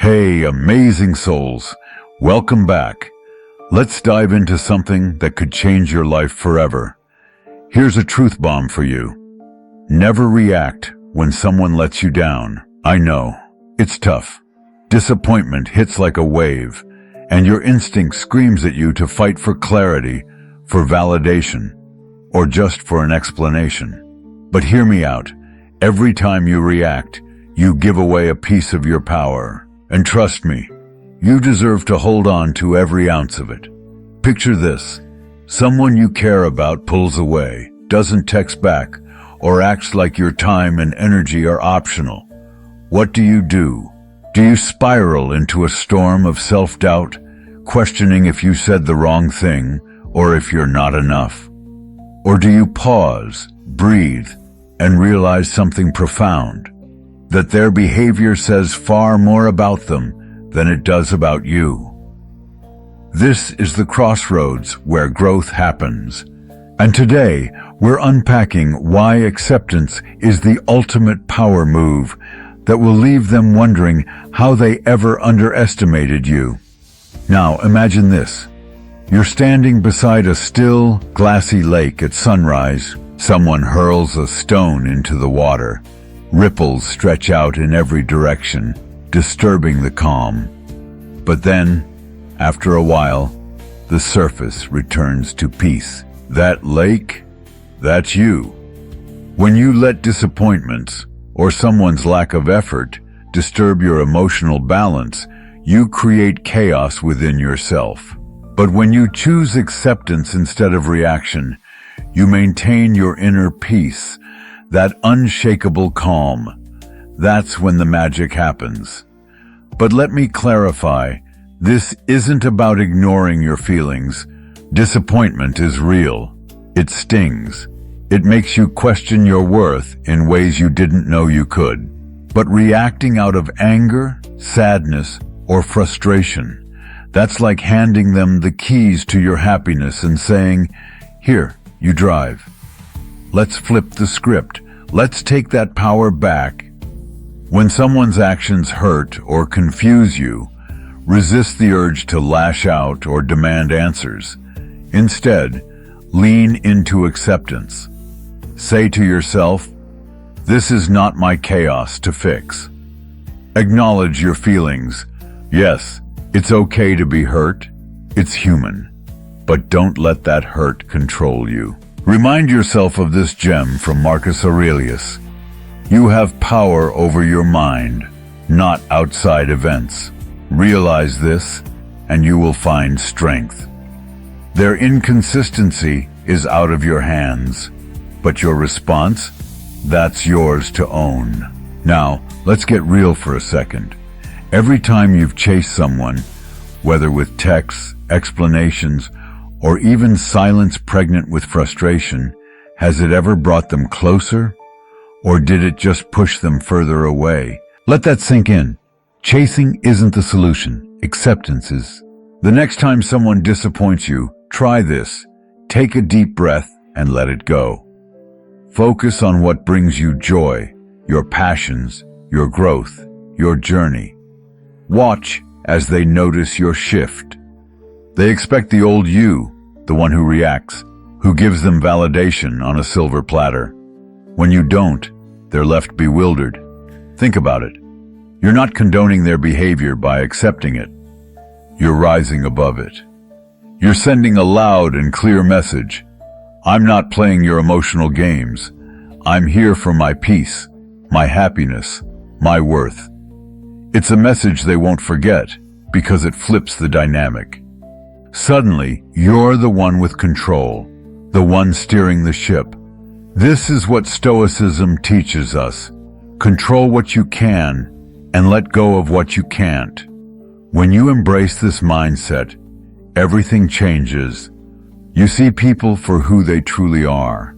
Hey, amazing souls. Welcome back. Let's dive into something that could change your life forever. Here's a truth bomb for you. Never react when someone lets you down. I know, it's tough. Disappointment hits like a wave, and your instinct screams at you to fight for clarity, for validation, or just for an explanation. But hear me out. Every time you react, you give away a piece of your power. And trust me, you deserve to hold on to every ounce of it. Picture this. Someone you care about pulls away, doesn't text back, or acts like your time and energy are optional. What do? Do you spiral into a storm of self-doubt, questioning if you said the wrong thing or if you're not enough? Or do you pause, breathe, and realize something profound? That their behavior says far more about them than it does about you. This is the crossroads where growth happens. And today, we're unpacking why acceptance is the ultimate power move that will leave them wondering how they ever underestimated you. Now, imagine this. You're standing beside a still, glassy lake at sunrise. Someone hurls a stone into the water. Ripples stretch out in every direction, disturbing the calm. But then, after a while, the surface returns to peace. That lake, that's you. When you let disappointments or someone's lack of effort disturb your emotional balance, you create chaos within yourself. But when you choose acceptance instead of reaction, you maintain your inner peace, that unshakable calm. That's when the magic happens. But let me clarify, this isn't about ignoring your feelings. Disappointment is real. It stings. It makes you question your worth in ways you didn't know you could. But reacting out of anger, sadness, or frustration, that's like handing them the keys to your happiness and saying, "Here, you drive." Let's flip the script. Let's take that power back. When someone's actions hurt or confuse you, resist the urge to lash out or demand answers. Instead, lean into acceptance. Say to yourself, "This is not my chaos to fix." Acknowledge your feelings. Yes, it's okay to be hurt. It's human. But don't let that hurt control you. Remind yourself of this gem from Marcus Aurelius. You have power over your mind, not outside events. Realize this, and you will find strength. Their inconsistency is out of your hands, but your response, that's yours to own. Now, let's get real for a second. Every time you've chased someone, whether with texts, explanations, or even silence pregnant with frustration, has it ever brought them closer? Or did it just push them further away? Let that sink in. Chasing isn't the solution. Acceptance is. The next time someone disappoints you, try this. Take a deep breath and let it go. Focus on what brings you joy, your passions, your growth, your journey. Watch as they notice your shift. They expect the old you, the one who reacts, who gives them validation on a silver platter. When you don't, they're left bewildered. Think about it. You're not condoning their behavior by accepting it. You're rising above it. You're sending a loud and clear message. I'm not playing your emotional games. I'm here for my peace, my happiness, my worth. It's a message they won't forget because it flips the dynamic. Suddenly, you're the one with control, the one steering the ship. This is what Stoicism teaches us. Control what you can and let go of what you can't. When you embrace this mindset, everything changes. You see people for who they truly are,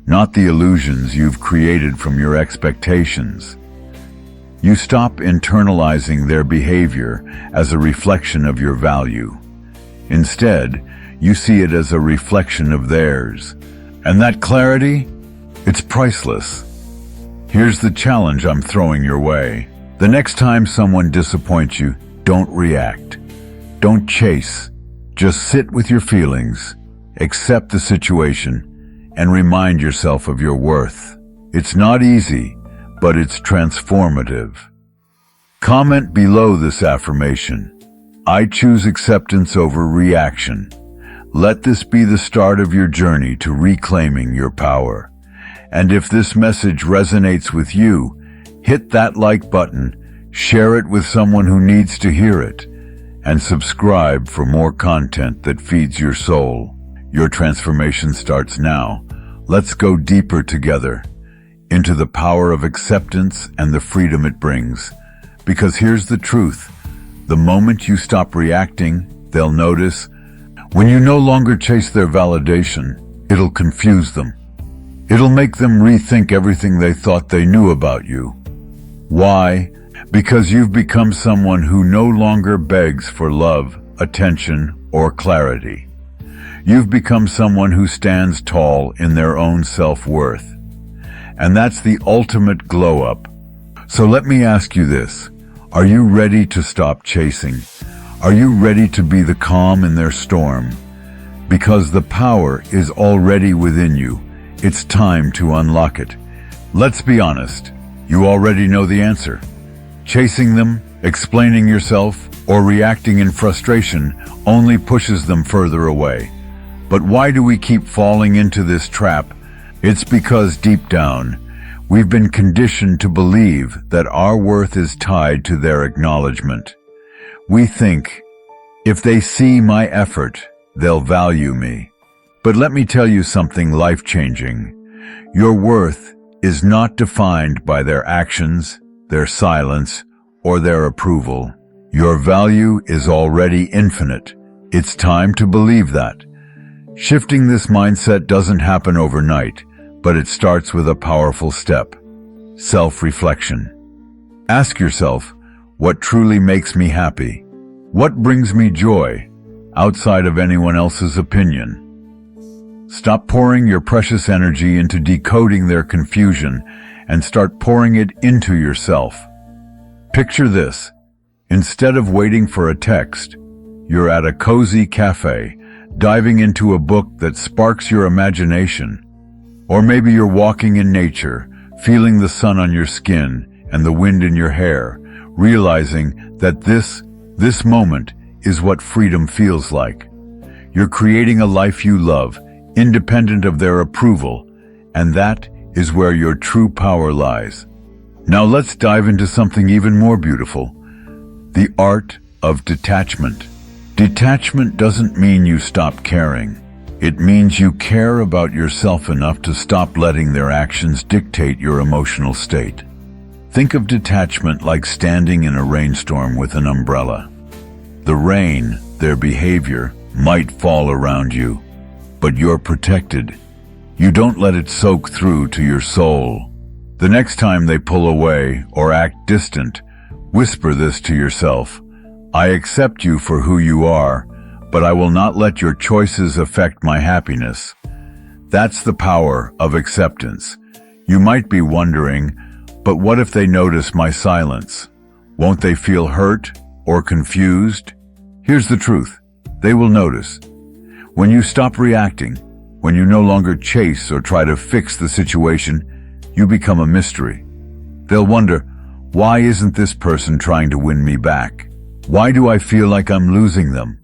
not the illusions you've created from your expectations. You stop internalizing their behavior as a reflection of your value. Instead, you see it as a reflection of theirs. And that clarity, it's priceless. Here's the challenge I'm throwing your way. The next time someone disappoints you, don't react. Don't chase. Just sit with your feelings, accept the situation, and remind yourself of your worth. It's not easy, but it's transformative. Comment below this affirmation. I choose acceptance over reaction. Let this be the start of your journey to reclaiming your power. And if this message resonates with you, hit that like button, share it with someone who needs to hear it, and subscribe for more content that feeds your soul. Your transformation starts now. Let's go deeper together into the power of acceptance and the freedom it brings. Because here's the truth. The moment you stop reacting, they'll notice. When you no longer chase their validation, it'll confuse them. It'll make them rethink everything they thought they knew about you. Why? Because you've become someone who no longer begs for love, attention, or clarity. You've become someone who stands tall in their own self-worth. And that's the ultimate glow-up. So let me ask you this. Are you ready to stop chasing? Are you ready to be the calm in their storm? Because the power is already within you. It's time to unlock it. Let's be honest. You already know the answer. Chasing them, explaining yourself, or reacting in frustration only pushes them further away. But why do we keep falling into this trap? It's because deep down, we've been conditioned to believe that our worth is tied to their acknowledgement. We think, if they see my effort, they'll value me. But let me tell you something life-changing. Your worth is not defined by their actions, their silence, or their approval. Your value is already infinite. It's time to believe that. Shifting this mindset doesn't happen overnight, but it starts with a powerful step. Self-reflection. Ask yourself, what truly makes me happy? What brings me joy, outside of anyone else's opinion? Stop pouring your precious energy into decoding their confusion and start pouring it into yourself. Picture this. Instead of waiting for a text, you're at a cozy cafe, diving into a book that sparks your imagination. Or maybe you're walking in nature, feeling the sun on your skin and the wind in your hair, realizing that this moment is what freedom feels like. You're creating a life you love, independent of their approval, and that is where your true power lies. Now let's dive into something even more beautiful. The art of detachment. Detachment doesn't mean you stop caring. It means you care about yourself enough to stop letting their actions dictate your emotional state. Think of detachment like standing in a rainstorm with an umbrella. The rain, their behavior, might fall around you, but you're protected. You don't let it soak through to your soul. The next time they pull away or act distant, whisper this to yourself. I accept you for who you are, but I will not let your choices affect my happiness. That's the power of acceptance. You might be wondering, but what if they notice my silence? Won't they feel hurt or confused? Here's the truth. They will notice. When you stop reacting, when you no longer chase or try to fix the situation, you become a mystery. They'll wonder, why isn't this person trying to win me back? Why do I feel like I'm losing them?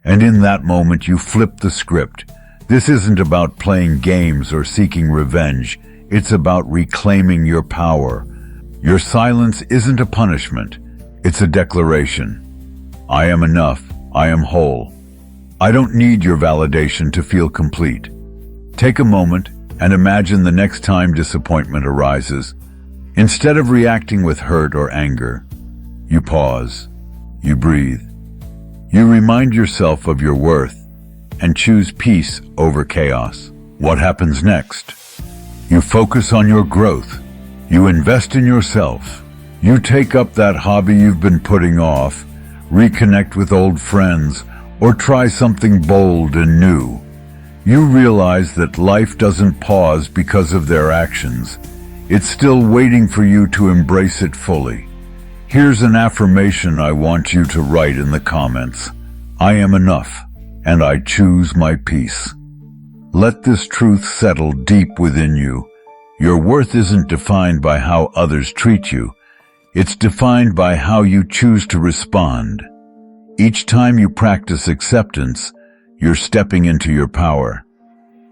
And in that moment, you flip the script. This isn't about playing games or seeking revenge. It's about reclaiming your power. Your silence isn't a punishment. It's a declaration. I am enough. I am whole. I don't need your validation to feel complete. Take a moment and imagine the next time disappointment arises. Instead of reacting with hurt or anger, you pause, you breathe. You remind yourself of your worth and choose peace over chaos. What happens next? You focus on your growth. You invest in yourself. You take up that hobby you've been putting off, reconnect with old friends, or try something bold and new. You realize that life doesn't pause because of their actions. It's still waiting for you to embrace it fully. Here's an affirmation I want you to write in the comments. I am enough, and I choose my peace. Let this truth settle deep within you. Your worth isn't defined by how others treat you. It's defined by how you choose to respond. Each time you practice acceptance, you're stepping into your power.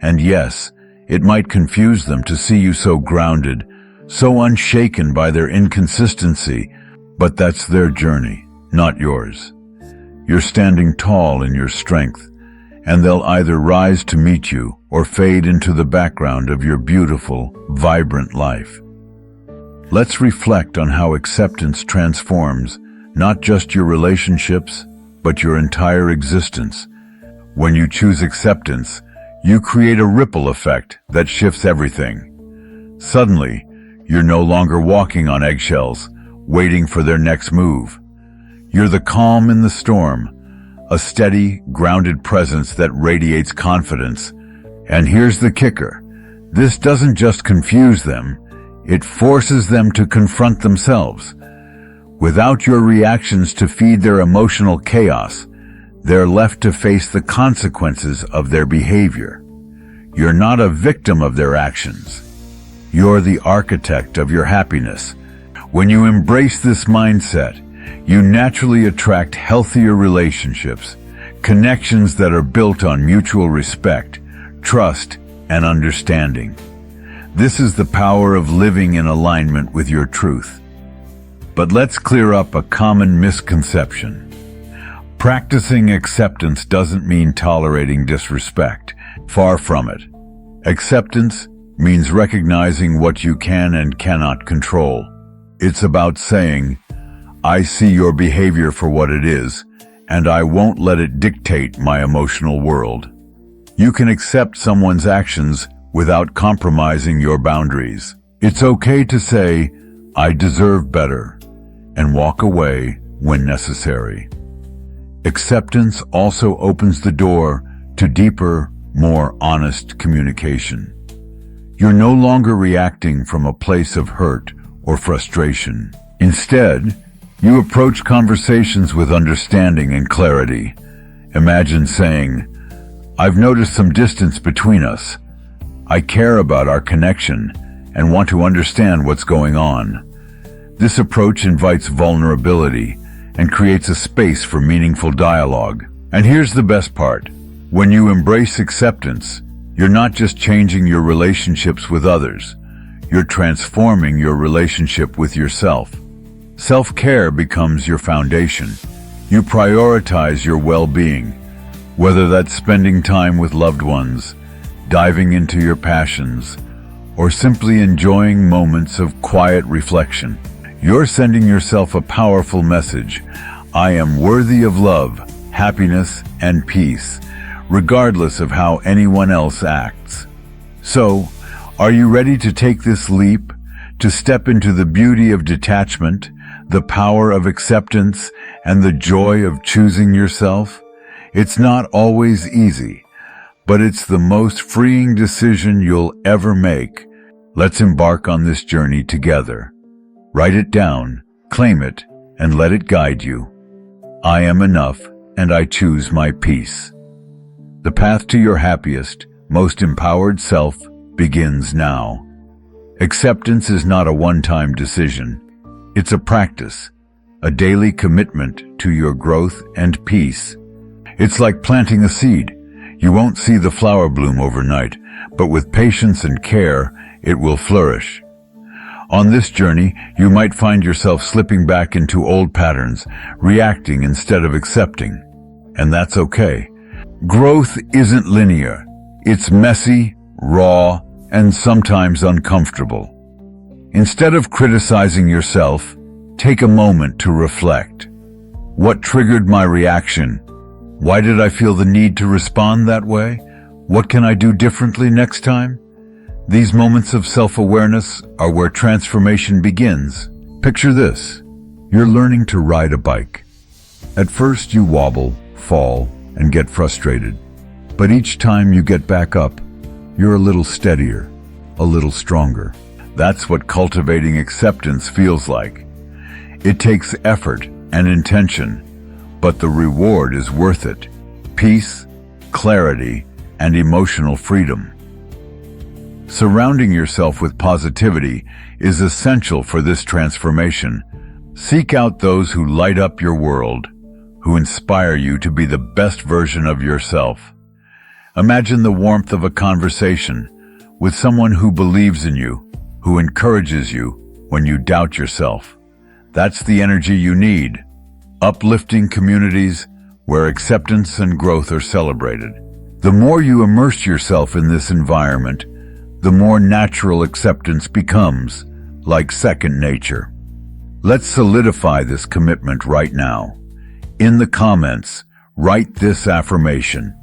And yes, it might confuse them to see you so grounded, so unshaken by their inconsistency, but that's their journey, not yours. You're standing tall in your strength, and they'll either rise to meet you or fade into the background of your beautiful, vibrant life. Let's reflect on how acceptance transforms not just your relationships, but your entire existence. When you choose acceptance, you create a ripple effect that shifts everything. Suddenly, you're no longer walking on eggshells, waiting for their next move. You're the calm in the storm, a steady, grounded presence that radiates confidence. And here's the kicker. This doesn't just confuse them, it forces them to confront themselves. Without your reactions to feed their emotional chaos, they're left to face the consequences of their behavior. You're not a victim of their actions. You're the architect of your happiness. When you embrace this mindset, you naturally attract healthier relationships, connections that are built on mutual respect, trust, and understanding. This is the power of living in alignment with your truth. But let's clear up a common misconception. Practicing acceptance doesn't mean tolerating disrespect. Far from it. Acceptance means recognizing what you can and cannot control. It's about saying, I see your behavior for what it is, and I won't let it dictate my emotional world. You can accept someone's actions without compromising your boundaries. It's okay to say, I deserve better, and walk away when necessary. Acceptance also opens the door to deeper, more honest communication. You're no longer reacting from a place of hurt or frustration. Instead, you approach conversations with understanding and clarity. Imagine saying, I've noticed some distance between us. I care about our connection and want to understand what's going on. This approach invites vulnerability and creates a space for meaningful dialogue. And here's the best part. When you embrace acceptance, you're not just changing your relationships with others, you're transforming your relationship with yourself. Self-care becomes your foundation. You prioritize your well-being, whether that's spending time with loved ones, diving into your passions, or simply enjoying moments of quiet reflection. You're sending yourself a powerful message. I am worthy of love, happiness, and peace, regardless of how anyone else acts. So, are you ready to take this leap, to step into the beauty of detachment, the power of acceptance, and the joy of choosing yourself? It's not always easy, but it's the most freeing decision you'll ever make. Let's embark on this journey together. Write it down, claim it, and let it guide you. I am enough, and I choose my peace. The path to your happiest, most empowered self begins now. Acceptance is not a one-time decision. It's a practice, a daily commitment to your growth and peace. It's like planting a seed. You won't see the flower bloom overnight, but with patience and care, it will flourish. On this journey, you might find yourself slipping back into old patterns, reacting instead of accepting. And that's okay. Growth isn't linear. It's messy, raw, and sometimes uncomfortable. Instead of criticizing yourself, take a moment to reflect. What triggered my reaction? Why did I feel the need to respond that way? What can I do differently next time? These moments of self-awareness are where transformation begins. Picture this. You're learning to ride a bike. At first you wobble, fall, and get frustrated. But each time you get back up, you're a little steadier, a little stronger. That's what cultivating acceptance feels like. It takes effort and intention, but the reward is worth it. Peace, clarity, and emotional freedom. Surrounding yourself with positivity is essential for this transformation. Seek out those who light up your world, who inspire you to be the best version of yourself. Imagine the warmth of a conversation with someone who believes in you, who encourages you when you doubt yourself. That's the energy you need. Uplifting communities where acceptance and growth are celebrated. The more you immerse yourself in this environment, the more natural acceptance becomes, like second nature. Let's solidify this commitment right now. In the comments, write this affirmation.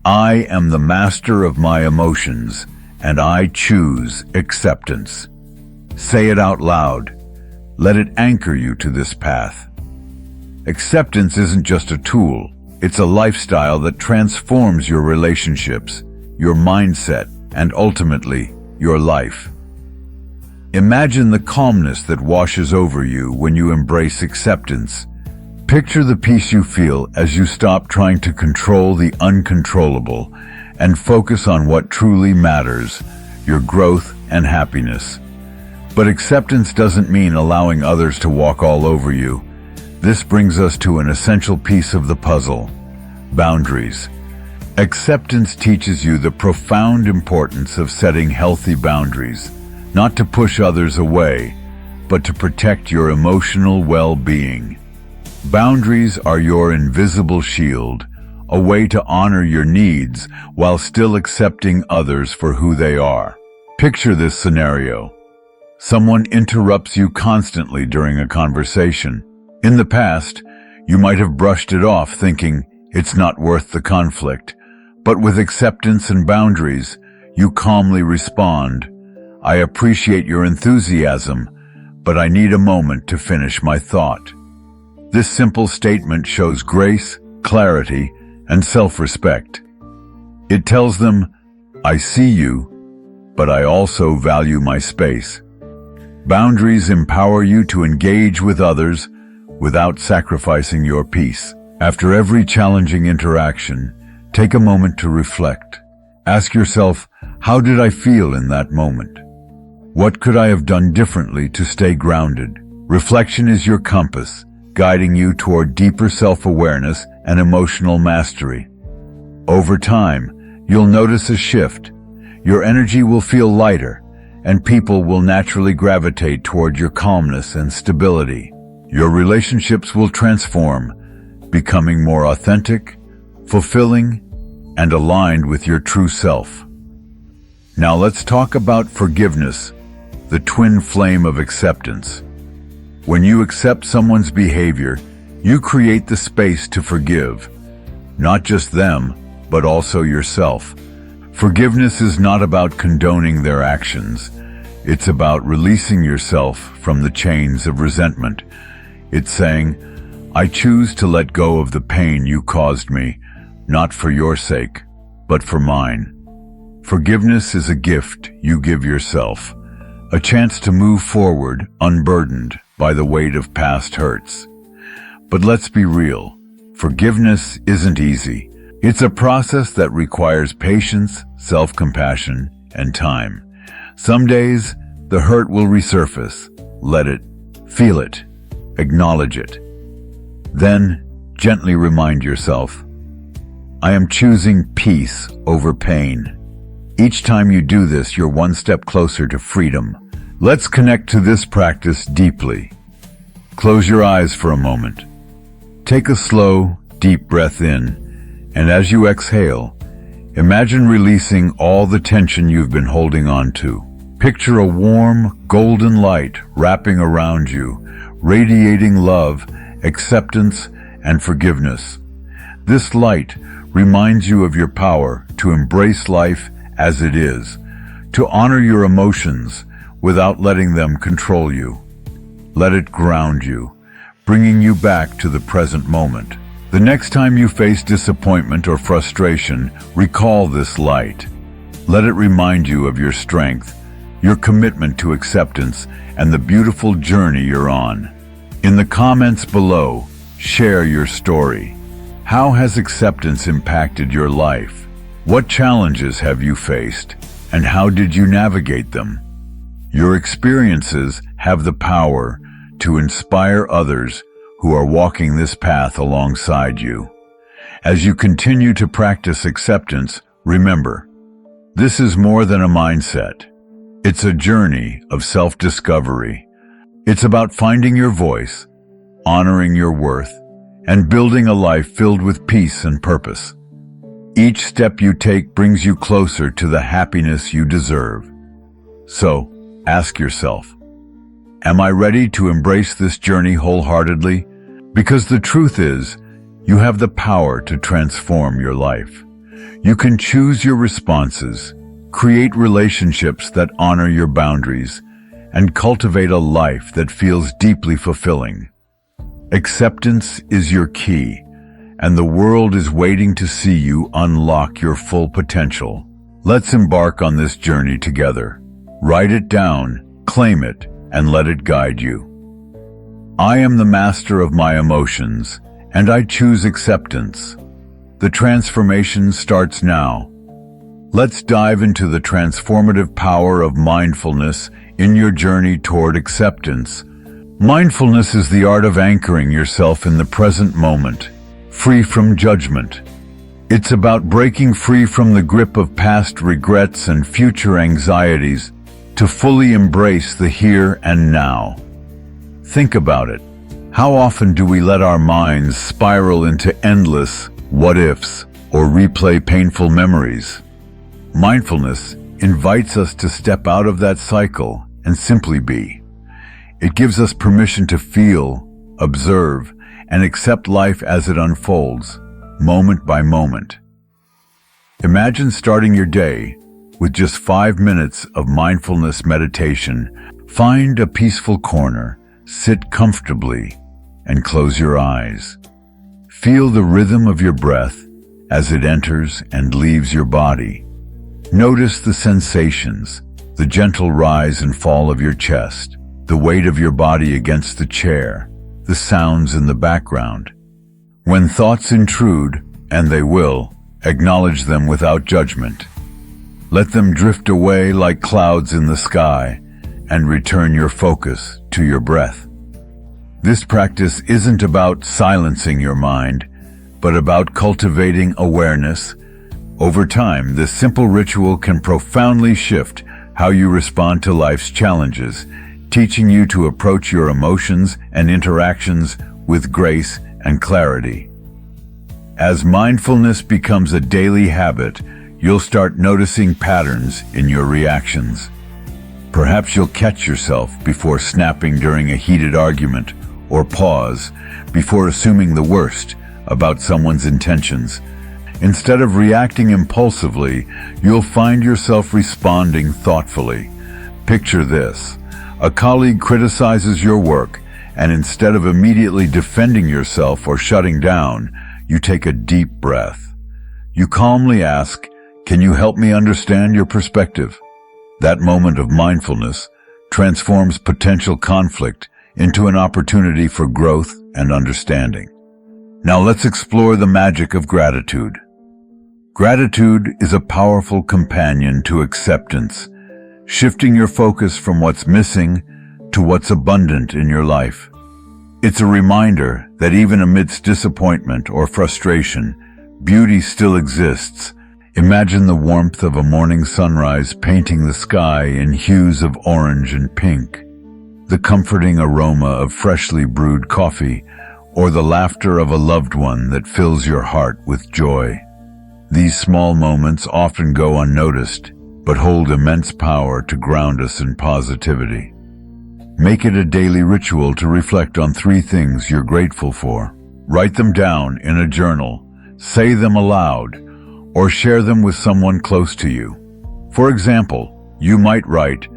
I am the master of my emotions, and I choose acceptance. Say it out loud. Let it anchor you to this path. Acceptance isn't just a tool, it's a lifestyle that transforms your relationships, your mindset, and ultimately, your life. Imagine the calmness that washes over you when you embrace acceptance. Picture the peace you feel as you stop trying to control the uncontrollable and focus on what truly matters, your growth and happiness. But acceptance doesn't mean allowing others to walk all over you. This brings us to an essential piece of the puzzle: boundaries. Acceptance teaches you the profound importance of setting healthy boundaries, not to push others away, but to protect your emotional well-being. Boundaries are your invisible shield, a way to honor your needs while still accepting others for who they are. Picture this scenario. Someone interrupts you constantly during a conversation. In the past, you might have brushed it off thinking it's not worth the conflict. But with acceptance and boundaries, you calmly respond, I appreciate your enthusiasm, but I need a moment to finish my thought. This simple statement shows grace, clarity, and self-respect. It tells them, I see you, but I also value my space. Boundaries empower you to engage with others without sacrificing your peace. After every challenging interaction, take a moment to reflect. Ask yourself, how did I feel in that moment? What could I have done differently to stay grounded? Reflection is your compass, guiding you toward deeper self-awareness and emotional mastery. Over time, you'll notice a shift. Your energy will feel lighter, and people will naturally gravitate toward your calmness and stability. Your relationships will transform, becoming more authentic, fulfilling, and aligned with your true self. Now let's talk about forgiveness, the twin flame of acceptance. When you accept someone's behavior, you create the space to forgive, not just them, but also yourself. Forgiveness is not about condoning their actions. It's about releasing yourself from the chains of resentment. It's saying, I choose to let go of the pain you caused me, not for your sake, but for mine. Forgiveness is a gift you give yourself, a chance to move forward unburdened by the weight of past hurts. But let's be real, forgiveness isn't easy. It's a process that requires patience, self-compassion, and time. Some days, the hurt will resurface. Let it, feel it, acknowledge it. Then, gently remind yourself, I am choosing peace over pain. Each time you do this, you're one step closer to freedom. Let's connect to this practice deeply. Close your eyes for a moment. Take a slow, deep breath in, and as you exhale, imagine releasing all the tension you've been holding on to. Picture a warm, golden light wrapping around you, radiating love, acceptance, and forgiveness. This light reminds you of your power to embrace life as it is, to honor your emotions without letting them control you. Let it ground you, bringing you back to the present moment. The next time you face disappointment or frustration, recall this light. Let it remind you of your strength, your commitment to acceptance, and the beautiful journey you're on. In the comments below, share your story. How has acceptance impacted your life? What challenges have you faced, and how did you navigate them? Your experiences have the power to inspire others who are walking this path alongside you. As you continue to practice acceptance, remember, this is more than a mindset. It's a journey of self-discovery. It's about finding your voice, honoring your worth, and building a life filled with peace and purpose. Each step you take brings you closer to the happiness you deserve. So, ask yourself, am I ready to embrace this journey wholeheartedly? Because the truth is, you have the power to transform your life. You can choose your responses, create relationships that honor your boundaries, and cultivate a life that feels deeply fulfilling. Acceptance is your key, and the world is waiting to see you unlock your full potential. Let's embark on this journey together. Write it down, claim it, and let it guide you. I am the master of my emotions, and I choose acceptance. The transformation starts now. Let's dive into the transformative power of mindfulness in your journey toward acceptance. Mindfulness is the art of anchoring yourself in the present moment, free from judgment. It's about breaking free from the grip of past regrets and future anxieties to fully embrace the here and now. Think about it. How often do we let our minds spiral into endless what-ifs or replay painful memories? Mindfulness invites us to step out of that cycle and simply be. It gives us permission to feel, observe, and accept life as it unfolds, moment by moment. Imagine starting your day with just 5 minutes of mindfulness meditation. Find a peaceful corner, sit comfortably, and close your eyes. Feel the rhythm of your breath as it enters and leaves your body. Notice the sensations, the gentle rise and fall of your chest, the weight of your body against the chair, the sounds in the background. When thoughts intrude, and they will, acknowledge them without judgment. Let them drift away like clouds in the sky, and return your focus to your breath. This practice isn't about silencing your mind, but about cultivating awareness. Over time, this simple ritual can profoundly shift how you respond to life's challenges, teaching you to approach your emotions and interactions with grace and clarity. As mindfulness becomes a daily habit, you'll start noticing patterns in your reactions. Perhaps you'll catch yourself before snapping during a heated argument, or pause before assuming the worst about someone's intentions. Instead of reacting impulsively, you'll find yourself responding thoughtfully. Picture this. A colleague criticizes your work, and instead of immediately defending yourself or shutting down, you take a deep breath. You calmly ask, "Can you help me understand your perspective?" That moment of mindfulness transforms potential conflict into an opportunity for growth and understanding. Now let's explore the magic of gratitude. Gratitude is a powerful companion to acceptance, shifting your focus from what's missing to what's abundant in your life. It's a reminder that even amidst disappointment or frustration, beauty still exists. Imagine the warmth of a morning sunrise painting the sky in hues of orange and pink, the comforting aroma of freshly brewed coffee, or the laughter of a loved one that fills your heart with joy. These small moments often go unnoticed, but hold immense power to ground us in positivity. Make it a daily ritual to reflect on 3 things you're grateful for. Write them down in a journal, say them aloud, or share them with someone close to you. For example, you might write,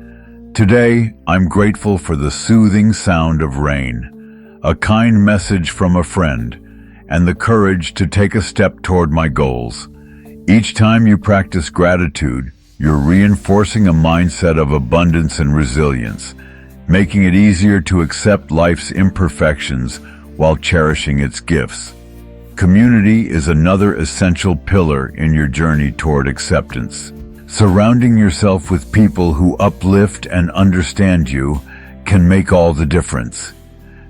"Today, I'm grateful for the soothing sound of rain, a kind message from a friend, and the courage to take a step toward my goals." Each time you practice gratitude, you're reinforcing a mindset of abundance and resilience, making it easier to accept life's imperfections while cherishing its gifts. Community is another essential pillar in your journey toward acceptance. Surrounding yourself with people who uplift and understand you can make all the difference.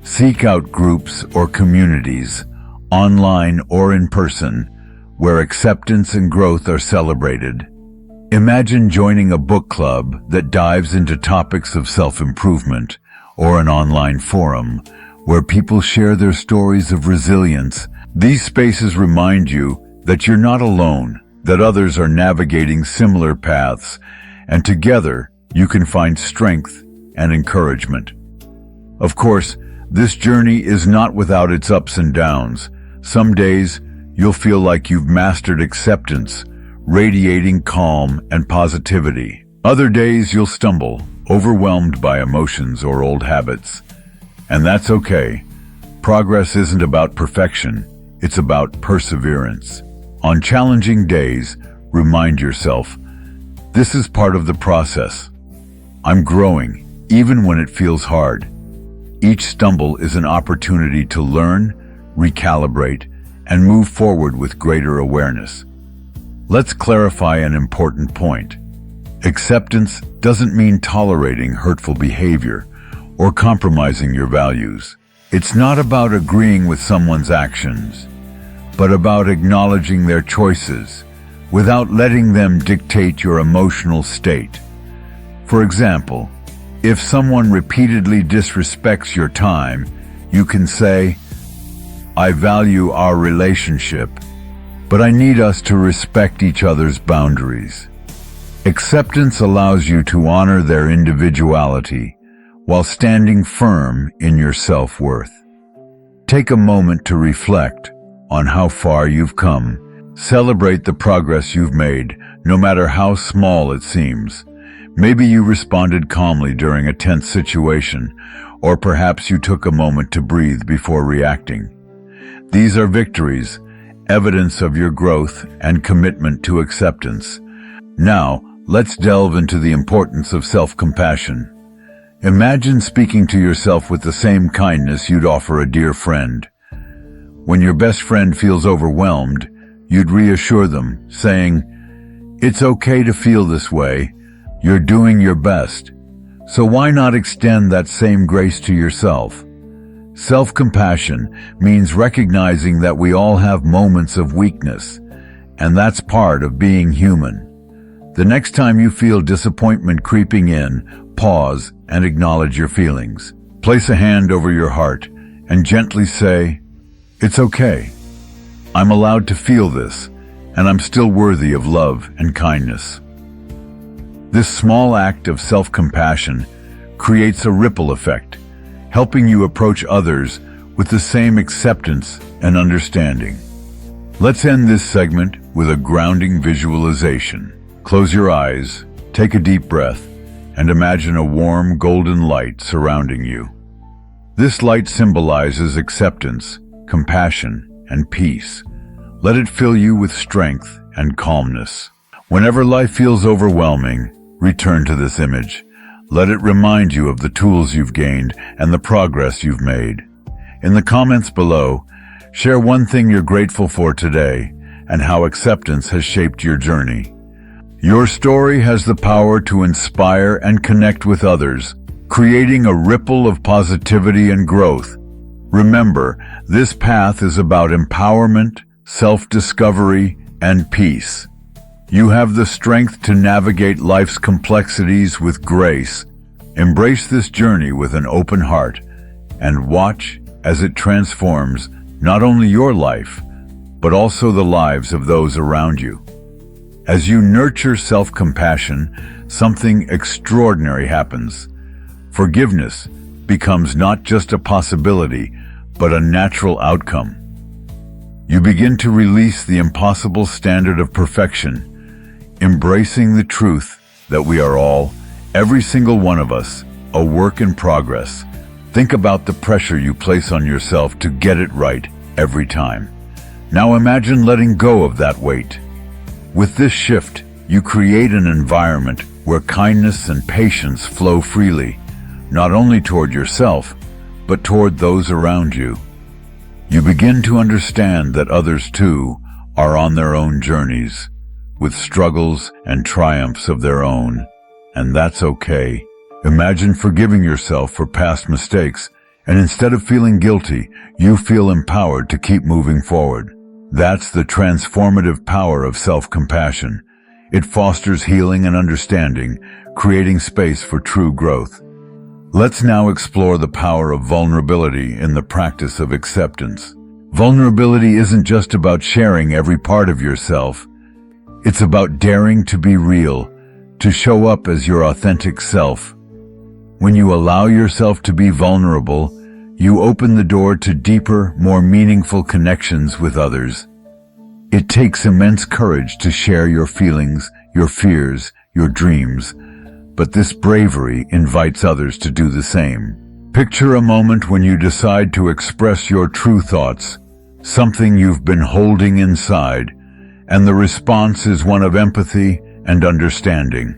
Seek out groups or communities, online or in person, where acceptance and growth are celebrated. Imagine joining a book club that dives into topics of self-improvement, or an online forum where people share their stories of resilience. These spaces remind you that you're not alone, that others are navigating similar paths, and together you can find strength and encouragement. Of course, this journey is not without its ups and downs. Some days you'll feel like you've mastered acceptance, radiating calm and positivity. Other days you'll stumble, overwhelmed by emotions or old habits. And that's okay. Progress isn't about perfection, it's about perseverance. On challenging days, remind yourself, this is part of the process. I'm growing, even when it feels hard. Each stumble is an opportunity to learn, recalibrate, and move forward with greater awareness. Let's clarify an important point. Acceptance doesn't mean tolerating hurtful behavior or compromising your values. It's not about agreeing with someone's actions, but about acknowledging their choices without letting them dictate your emotional state. For example, if someone repeatedly disrespects your time, you can say, "I value our relationship, but I need us to respect each other's boundaries." Acceptance allows you to honor their individuality while standing firm in your self-worth. Take a moment to reflect on how far you've come. Celebrate the progress you've made, no matter how small it seems. Maybe you responded calmly during a tense situation, or perhaps you took a moment to breathe before reacting. These are victories, evidence of your growth and commitment to acceptance. Now, let's delve into the importance of self-compassion. Imagine speaking to yourself with the same kindness you'd offer a dear friend. When your best friend feels overwhelmed, you'd reassure them, saying, "It's okay to feel this way. You're doing your best. So why not extend that same grace to yourself?" Self-compassion means recognizing that we all have moments of weakness, and that's part of being human. The next time you feel disappointment creeping in, pause and acknowledge your feelings. Place a hand over your heart and gently say, "It's okay. I'm allowed to feel this, and I'm still worthy of love and kindness." This small act of self-compassion creates a ripple effect, helping you approach others with the same acceptance and understanding. Let's end this segment with a grounding visualization. Close your eyes, take a deep breath, and imagine a warm golden light surrounding you. This light symbolizes acceptance, compassion, and peace. Let it fill you with strength and calmness. Whenever life feels overwhelming, return to this image. Let it remind you of the tools you've gained and the progress you've made. In the comments below, share one thing you're grateful for today and how acceptance has shaped your journey. Your story has the power to inspire and connect with others, creating a ripple of positivity and growth. Remember, this path is about empowerment, self-discovery, and peace. You have the strength to navigate life's complexities with grace. Embrace this journey with an open heart and watch as it transforms not only your life, but also the lives of those around you. As you nurture self-compassion, something extraordinary happens. Forgiveness becomes not just a possibility, but a natural outcome. You begin to release the impossible standard of perfection, embracing the truth that we are all, every single one of us, a work in progress. Think about the pressure you place on yourself to get it right every time. Now imagine letting go of that weight. With this shift, you create an environment where kindness and patience flow freely. not only toward yourself, but toward those around you. You begin to understand that others too are on their own journeys, with struggles and triumphs of their own, and that's okay. Imagine forgiving yourself for past mistakes, and instead of feeling guilty, you feel empowered to keep moving forward. That's the transformative power of self-compassion. It fosters healing and understanding, creating space for true growth. Let's now explore the power of vulnerability in the practice of acceptance. Vulnerability isn't just about sharing every part of yourself. It's about daring to be real, to show up as your authentic self. When you allow yourself to be vulnerable, you open the door to deeper, more meaningful connections with others. It takes immense courage to share your feelings, your fears, your dreams, but this bravery invites others to do the same. Picture a moment when you decide to express your true thoughts, something you've been holding inside, and the response is one of empathy and understanding.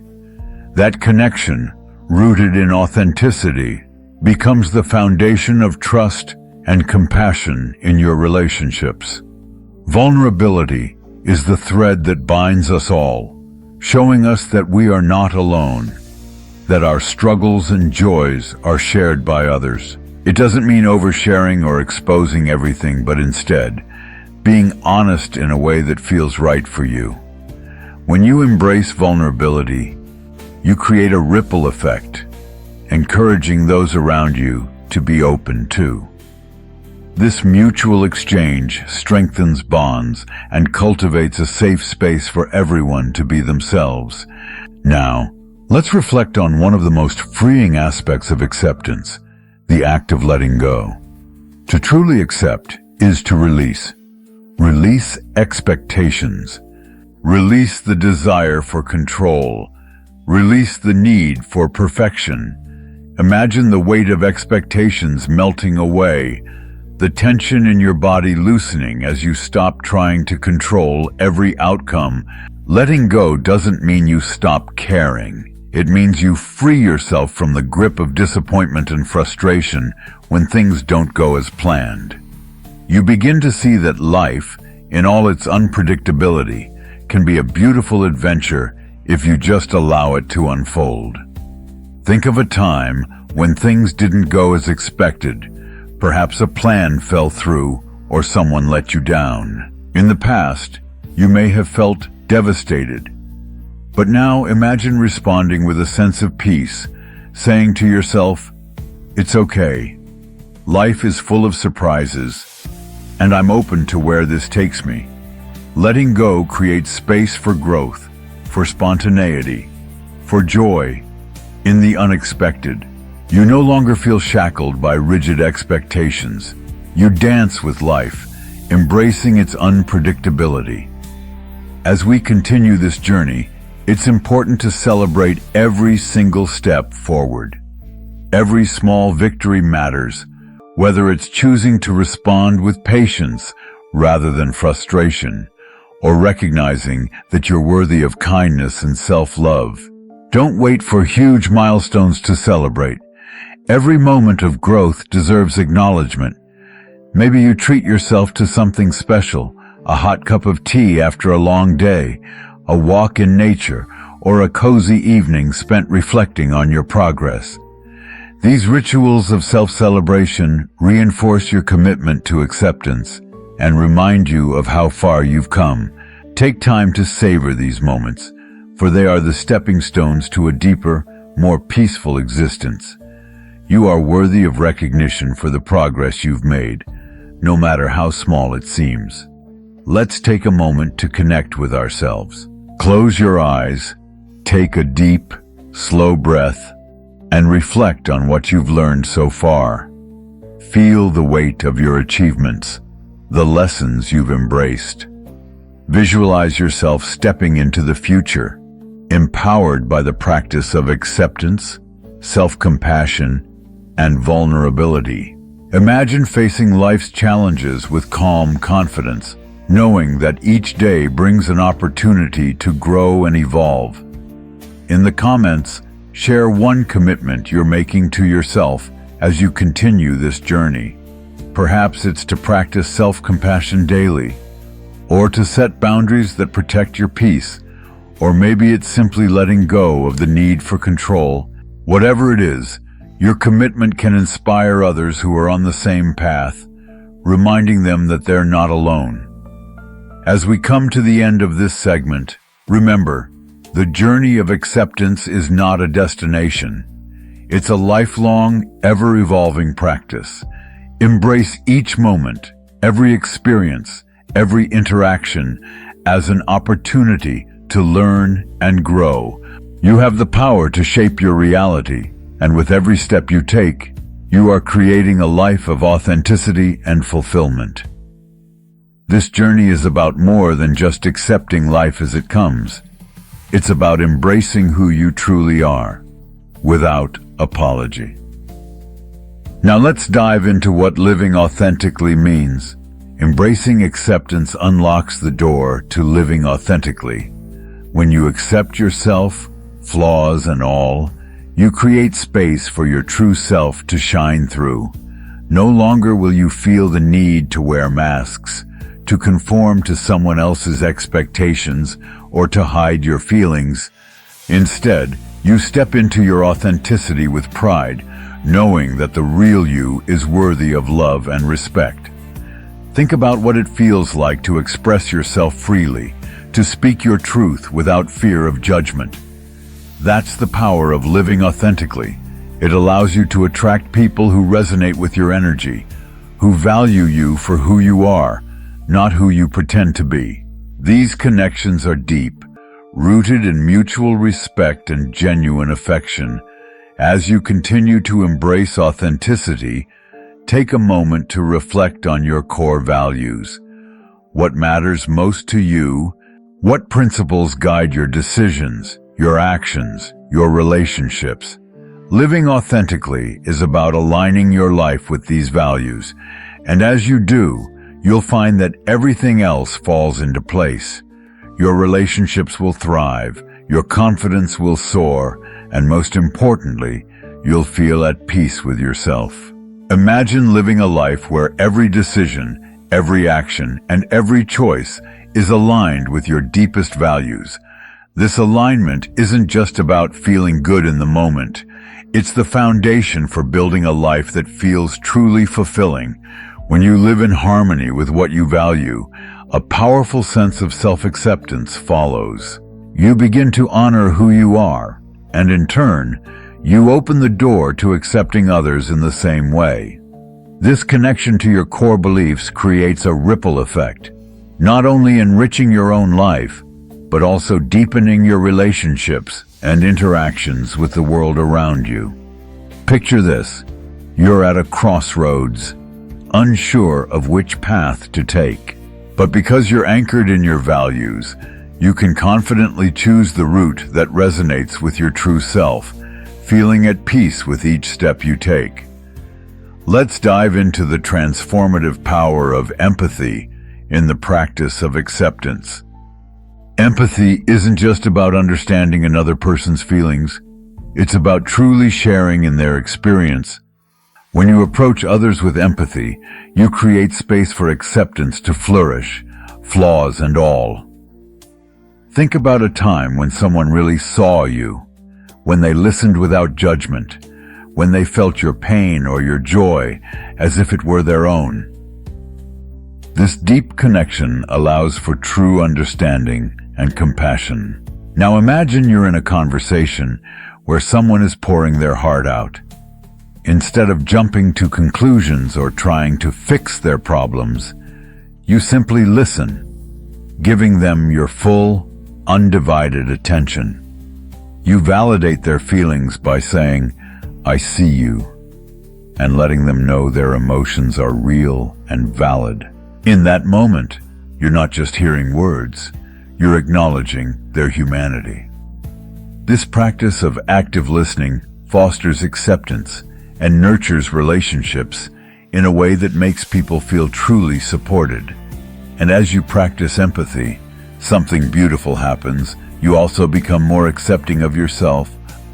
That connection, rooted in authenticity, becomes the foundation of trust and compassion in your relationships. Vulnerability is the thread that binds us all, showing us that we are not alone, that our struggles and joys are shared by others. It doesn't mean oversharing or exposing everything, but instead, being honest in a way that feels right for you. When you embrace vulnerability, you create a ripple effect, encouraging those around you to be open too. This mutual exchange strengthens bonds and cultivates a safe space for everyone to be themselves. Now, let's reflect on one of the most freeing aspects of acceptance, the act of letting go. To truly accept is to release. Release expectations. Release the desire for control. Release the need for perfection. Imagine the weight of expectations melting away, the tension in your body loosening as you stop trying to control every outcome. Letting go doesn't mean you stop caring. It means you free yourself from the grip of disappointment and frustration when things don't go as planned. You begin to see that life, in all its unpredictability, can be a beautiful adventure if you just allow it to unfold. Think of a time when things didn't go as expected. Perhaps a plan fell through or someone let you down. In the past, you may have felt devastated. But now imagine responding with a sense of peace, saying to yourself, "It's okay. Life is full of surprises, and I'm open to where this takes me." Letting go creates space for growth, for spontaneity, for joy in the unexpected. You no longer feel shackled by rigid expectations. You dance with life, embracing its unpredictability. As we continue this journey, it's important to celebrate every single step forward. Every small victory matters, whether it's choosing to respond with patience rather than frustration, or recognizing that you're worthy of kindness and self-love. Don't wait for huge milestones to celebrate. Every moment of growth deserves acknowledgement. Maybe you treat yourself to something special, a hot cup of tea after a long day, a walk in nature, or a cozy evening spent reflecting on your progress. These rituals of self-celebration reinforce your commitment to acceptance and remind you of how far you've come. Take time to savor these moments, for they are the stepping stones to a deeper, more peaceful existence. You are worthy of recognition for the progress you've made, no matter how small it seems. Let's take a moment to connect with ourselves. Close your eyes, take a deep, slow breath, and reflect on what you've learned so far. Feel the weight of your achievements, the lessons you've embraced. Visualize yourself stepping into the future, empowered by the practice of acceptance, self-compassion, and vulnerability. Imagine facing life's challenges with calm confidence, knowing that each day brings an opportunity to grow and evolve. In the comments, Share one commitment you're making to yourself as you continue this journey. Perhaps it's to practice self-compassion daily, or to set boundaries that protect your peace, or maybe it's simply letting go of the need for control. Whatever it is, your commitment can inspire others who are on the same path, reminding them that they're not alone. As we come to the end of this segment, remember, the journey of acceptance is not a destination. It's a lifelong, ever-evolving practice. Embrace each moment, every experience, every interaction as an opportunity to learn and grow. You have the power to shape your reality, and with every step you take, you are creating a life of authenticity and fulfillment. This journey is about more than just accepting life as it comes. It's about embracing who you truly are, without apology. Now let's dive into what living authentically means. Embracing acceptance unlocks the door to living authentically. When you accept yourself, flaws and all, you create space for your true self to shine through. No longer will you feel the need to wear masks, to conform to someone else's expectations, or to hide your feelings. Instead, you step into your authenticity with pride, knowing that the real you is worthy of love and respect. Think about what it feels like to express yourself freely, to speak your truth without fear of judgment. That's the power of living authentically. It allows you to attract people who resonate with your energy, who value you for who you are, not who you pretend to be. These connections are deep, rooted in mutual respect and genuine affection. As you continue to embrace authenticity, take a moment to reflect on your core values. What matters most to you? What principles guide your decisions, your actions, your relationships? Living authentically is about aligning your life with these values, and as you do, you'll find that everything else falls into place. Your relationships will thrive, your confidence will soar, and most importantly, you'll feel at peace with yourself. Imagine living a life where every decision, every action, and every choice is aligned with your deepest values. This alignment isn't just about feeling good in the moment. It's the foundation for building a life that feels truly fulfilling. When you live in harmony with what you value, a powerful sense of self-acceptance follows. You begin to honor who you are, and in turn, you open the door to accepting others in the same way. This connection to your core beliefs creates a ripple effect, not only enriching your own life, but also deepening your relationships and interactions with the world around you. Picture this: you're at a crossroads, unsure of which path to take. But because you're anchored in your values, you can confidently choose the route that resonates with your true self, feeling at peace with each step you take. Let's dive into the transformative power of empathy in the practice of acceptance. Empathy isn't just about understanding another person's feelings. It's about truly sharing in their experience. When you approach others with empathy, you create space for acceptance to flourish, flaws and all. Think about a time when someone really saw you, when they listened without judgment, when they felt your pain or your joy as if it were their own. This deep connection allows for true understanding and compassion. Now imagine you're in a conversation where someone is pouring their heart out. Instead of jumping to conclusions or trying to fix their problems, you simply listen, giving them your full, undivided attention. You validate their feelings by saying, "I see you," and letting them know their emotions are real and valid. In that moment, you're not just hearing words, you're acknowledging their humanity. This practice of active listening fosters acceptance and nurtures relationships in a way that makes people feel truly supported. And as you practice empathy, something beautiful happens. You also become more accepting of yourself.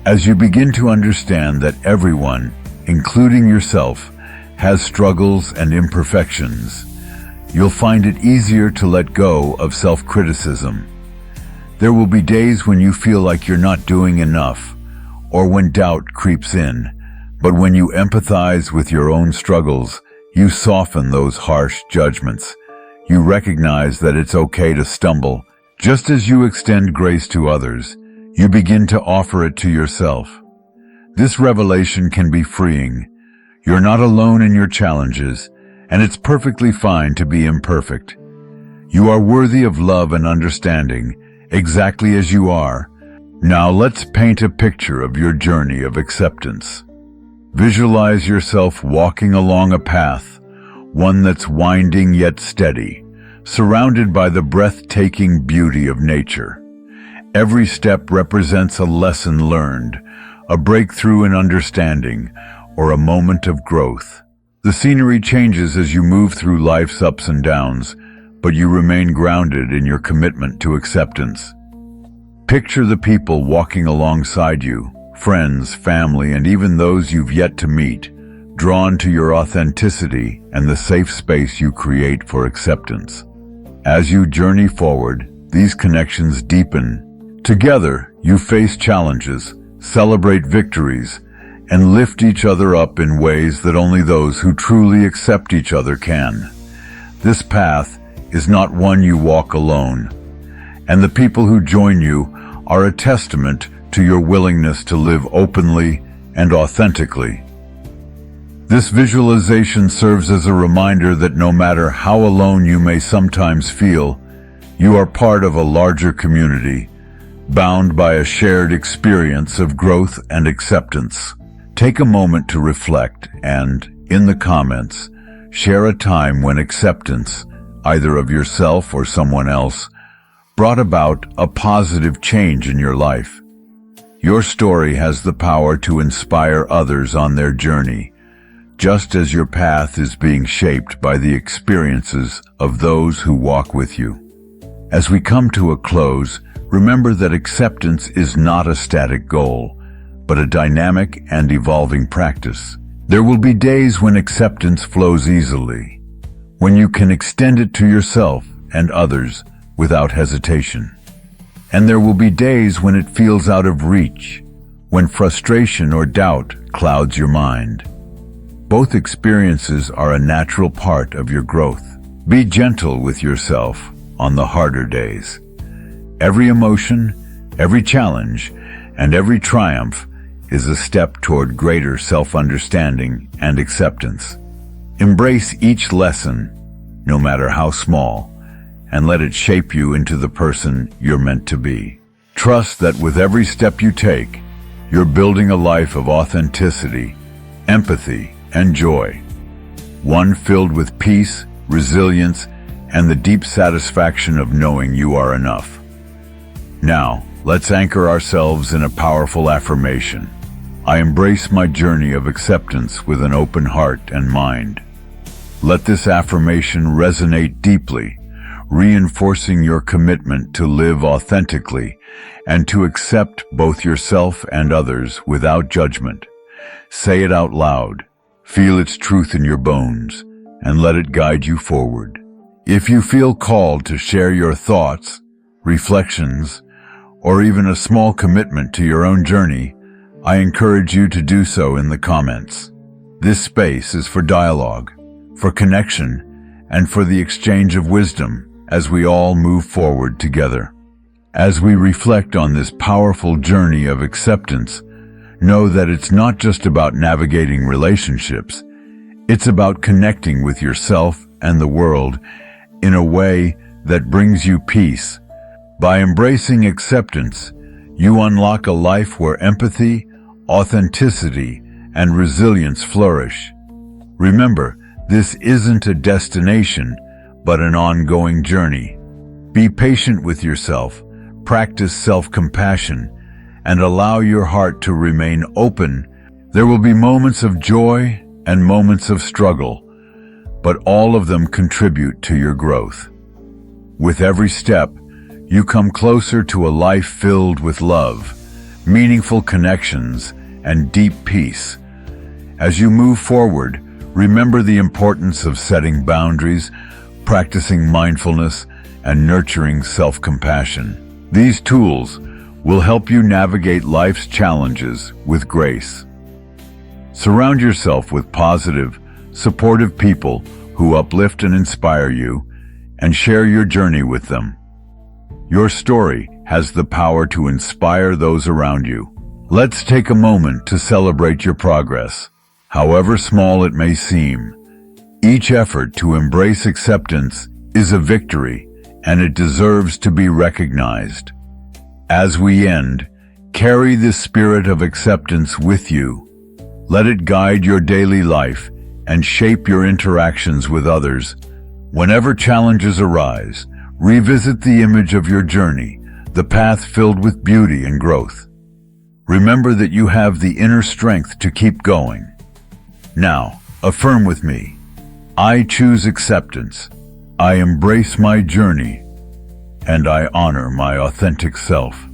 As you begin to understand that everyone, including yourself, has struggles and imperfections, you'll find it easier to let go of self-criticism. There will be days when you feel like you're not doing enough, or when doubt creeps in. But when you empathize with your own struggles, you soften those harsh judgments. You recognize that it's okay to stumble. Just as you extend grace to others, you begin to offer it to yourself. This revelation can be freeing. You're not alone in your challenges, and it's perfectly fine to be imperfect. You are worthy of love and understanding, exactly as you are. Now let's paint a picture of your journey of acceptance. Visualize yourself walking along a path, one that's winding yet steady, surrounded by the breathtaking beauty of nature. Every step represents a lesson learned, a breakthrough in understanding, or a moment of growth. The scenery changes as you move through life's ups and downs, but you remain grounded in your commitment to acceptance. Picture the people walking alongside you, friends, family, and even those you've yet to meet, drawn to your authenticity and the safe space you create for acceptance. As you journey forward, these connections deepen. Together, you face challenges, celebrate victories, and lift each other up in ways that only those who truly accept each other can. This path is not one you walk alone, and the people who join you are a testament to your willingness to live openly and authentically. This visualization serves as a reminder that no matter how alone you may sometimes feel, you are part of a larger community, bound by a shared experience of growth and acceptance. Take a moment to reflect and, in the comments, share a time when acceptance, either of yourself or someone else, brought about a positive change in your life. Your story has the power to inspire others on their journey, just as your path is being shaped by the experiences of those who walk with you. As we come to a close, remember that acceptance is not a static goal, but a dynamic and evolving practice. There will be days when acceptance flows easily, when you can extend it to yourself and others without hesitation. And there will be days when it feels out of reach, when frustration or doubt clouds your mind. Both experiences are a natural part of your growth. Be gentle with yourself on the harder days. Every emotion, every challenge, and every triumph is a step toward greater self-understanding and acceptance. Embrace each lesson, no matter how small, and let it shape you into the person you're meant to be. Trust that with every step you take, you're building a life of authenticity, empathy, and joy. One filled with peace, resilience, and the deep satisfaction of knowing you are enough. Now, let's anchor ourselves in a powerful affirmation. I embrace my journey of acceptance with an open heart and mind. Let this affirmation resonate deeply, reinforcing your commitment to live authentically and to accept both yourself and others without judgment. Say it out loud, feel its truth in your bones, and let it guide you forward. If you feel called to share your thoughts, reflections, or even a small commitment to your own journey, I encourage you to do so in the comments. This space is for dialogue, for connection, and for the exchange of wisdom as we all move forward together. As we reflect on this powerful journey of acceptance, know that it's not just about navigating relationships, it's about connecting with yourself and the world in a way that brings you peace. By embracing acceptance, you unlock a life where empathy, authenticity, and resilience flourish. Remember, this isn't a destination, but an ongoing journey. Be patient with yourself, practice self-compassion, and allow your heart to remain open. There will be moments of joy and moments of struggle, but all of them contribute to your growth. With every step, you come closer to a life filled with love, meaningful connections, and deep peace. As you move forward, remember the importance of setting boundaries, practicing mindfulness, and nurturing self-compassion. These tools will help you navigate life's challenges with grace. Surround yourself with positive, supportive people who uplift and inspire you, and share your journey with them. Your story has the power to inspire those around you. Let's take a moment to celebrate your progress, however small it may seem. Each effort to embrace acceptance is a victory, and it deserves to be recognized. As we end, carry this spirit of acceptance with you. Let it guide your daily life and shape your interactions with others. Whenever challenges arise, revisit the image of your journey, the path filled with beauty and growth. Remember that you have the inner strength to keep going. Now, affirm with me: I choose acceptance, I embrace my journey, and I honor my authentic self.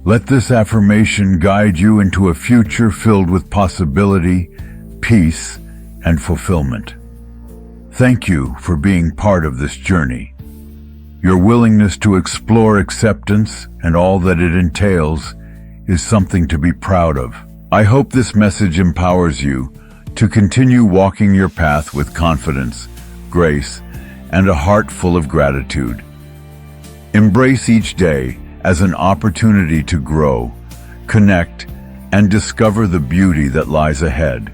Let this affirmation guide you into a future filled with possibility, peace, and fulfillment. Thank you for being part of this journey. Your willingness to explore acceptance and all that it entails is something to be proud of. I hope this message empowers you to continue walking your path with confidence, grace, and a heart full of gratitude. Embrace each day as an opportunity to grow, connect, and discover the beauty that lies ahead.